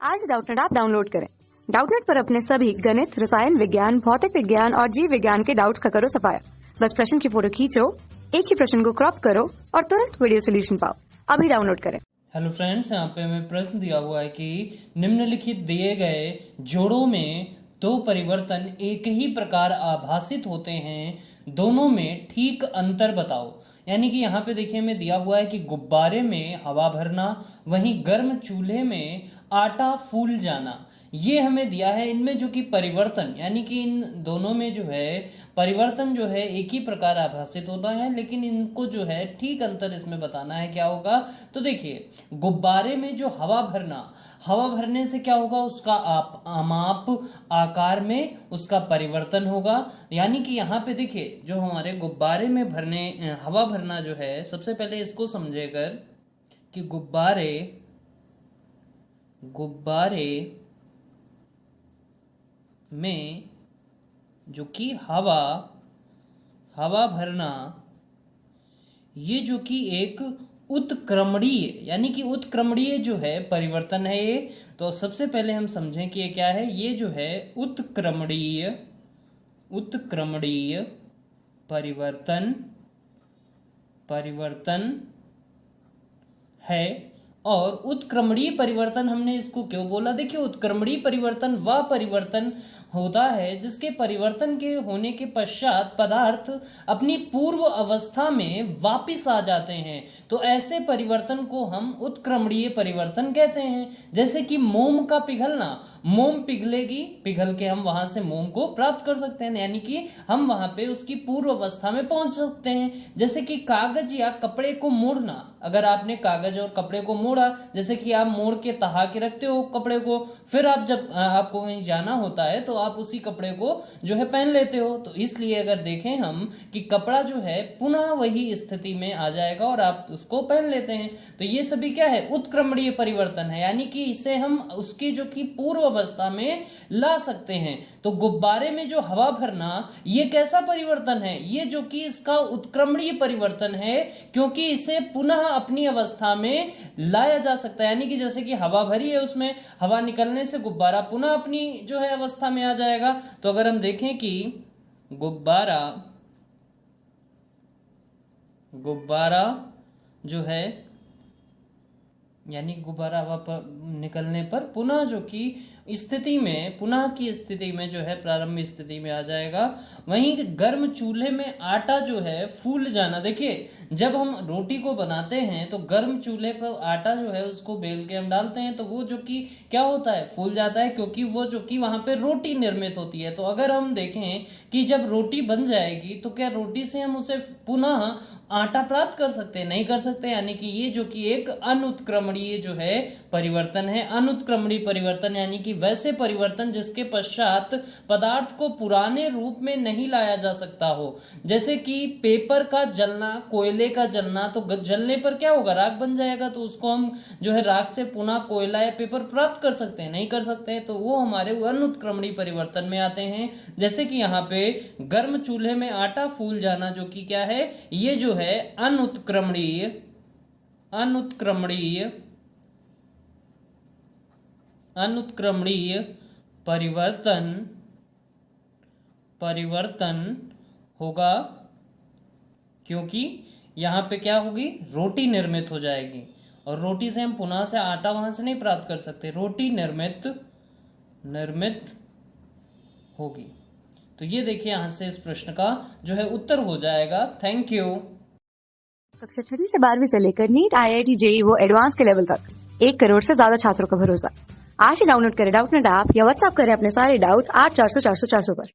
आज Doubtnut app download करें। Doubtnut पर अपने सभी गणित, रसायन विज्ञान, भौतिक विज्ञान और जीव विज्ञान के डाउट्स का करो सफाया। बस प्रश्न की फोटो खींचो, एक ही प्रश्न को क्रॉप करो और तुरंत वीडियो सोल्यूशन पाओ। अभी डाउनलोड करें। हेलो फ्रेंड्स, यहाँ पे हमें प्रश्न दिया हुआ है कि निम्नलिखित दिए गए जोड़ों में दो परिवर्तन एक ही प्रकार आभासित होते हैं, दोनों में ठीक अंतर बताओ। यानी कि यहाँ पे देखिए हमें दिया हुआ है कि गुब्बारे में हवा भरना, वहीं गर्म चूल्हे में आटा फूल जाना, ये हमें दिया है। इनमें जो कि परिवर्तन यानी कि इन दोनों में जो है परिवर्तन जो है एक ही प्रकार आभासित होता है, लेकिन इनको जो है ठीक अंतर इसमें बताना है। क्या होगा तो देखिए, गुब्बारे में जो हवा भरने से क्या होगा, उसका माप आकार में उसका परिवर्तन होगा। यानी कि यहाँ पे देखिए जो हमारे गुब्बारे में हवा भरना जो है, सबसे पहले इसको समझेकर कि गुब्बारे में जो कि हवा भरना, ये जो कि एक उत्क्रमणीय यानी कि उत्क्रमणीय जो है परिवर्तन है ये। तो सबसे पहले हम समझें कि ये क्या है। ये जो है उत्क्रमणीय परिवर्तन है। और उत्क्रमणीय परिवर्तन हमने इसको क्यों बोला, देखिए उत्क्रमणीय परिवर्तन वह परिवर्तन होता है जिसके परिवर्तन के होने के पश्चात पदार्थ अपनी पूर्व अवस्था में वापस आ जाते हैं। तो ऐसे परिवर्तन को हम उत्क्रमणीय परिवर्तन कहते हैं। जैसे कि मोम का पिघलना, मोम पिघल के हम वहां से मोम को प्राप्त कर सकते हैं, यानी कि हम वहां पे उसकी पूर्व अवस्था में पहुंच सकते हैं। जैसे कि कागज या कपड़े को मोड़ना, अगर आपने कागज और कपड़े को मोड़ा, जैसे कि आप मोड़ के तहा के रखते हो कपड़े को, फिर आप जब आपको कहीं जाना होता है तो आप उसी कपड़े को जो है पहन लेते हो। तो इसलिए अगर देखें हम कि कपड़ा जो है पुनः वही स्थिति में आ जाएगा और आप उसको पहन लेते हैं। तो ये सभी क्या है, उत्क्रमणीय परिवर्तन है, यानी कि इसे हम उसकी जो कि पूर्व अवस्था में ला सकते हैं। तो गुब्बारे में जो हवा भरना, ये कैसा परिवर्तन है, ये जो कि इसका उत्क्रमणीय परिवर्तन है, क्योंकि इसे पुनः अपनी अवस्था में लाया जा सकता है। यानी कि जैसे कि हवा भरी है, उसमें हवा निकलने से गुब्बारा पुनः अपनी जो है अवस्था में आ जाएगा। तो अगर हम देखें कि गुब्बारा जो है, यानी गुब्बारा हवा पर निकलने पर पुनः जो कि पुनः की स्थिति में जो है प्रारंभिक स्थिति में आ जाएगा। वहीं गर्म चूल्हे में आटा जो है फूल जाना, देखिए जब हम रोटी को बनाते हैं तो गर्म चूल्हे पर आटा जो है उसको बेल के हम डालते हैं, तो वो जो कि क्या होता है, फूल जाता है, क्योंकि वो जो कि वहां पे रोटी निर्मित होती है। तो अगर हम देखें कि जब रोटी बन जाएगी तो क्या रोटी से हम उसे पुनः आटा प्राप्त कर सकते हैं, नहीं कर सकते। यानी कि ये जो कि एक अनुत्क्रमणीय जो है परिवर्तन है। अनुत्क्रमणीय परिवर्तन यानी कि वैसे परिवर्तन जिसके पश्चात पदार्थ को पुराने रूप में नहीं लाया जा सकता हो। जैसे कि पेपर का जलना, कोयले का जलना, तो जलने पर क्या होगा, राख बन जाएगा। तो उसको हम जो है राख से पुनः कोयला या पेपर प्राप्त कर सकते हैं, नहीं कर सकते। तो वो हमारे अनुत्क्रमणीय परिवर्तन में आते हैं। जैसे कि यहाँ पे गर्म चूल्हे में आटा फूल जाना जो कि क्या है, ये जो है अनुत्क्रमणीय परिवर्तन होगा, क्योंकि यहाँ पे क्या होगी, रोटी निर्मित हो जाएगी। और रोटी से हम पुनः से आटा वहां से नहीं प्राप्त कर सकते, रोटी निर्मित होगी। तो ये देखिए यहाँ से इस प्रश्न का जो है उत्तर हो जाएगा। Thank you. कक्षा 6 से 12वीं से लेकर नीट, IIT, JEE वो एडवांस के लेवल तक 1 करोड़ से ज्यादा छात्रों का भरोसा। आज ही डाउनलोड करें डाउटनेट ऐप या व्हाट्सएप करें अपने सारे डाउट्स 8400 400 400 पर।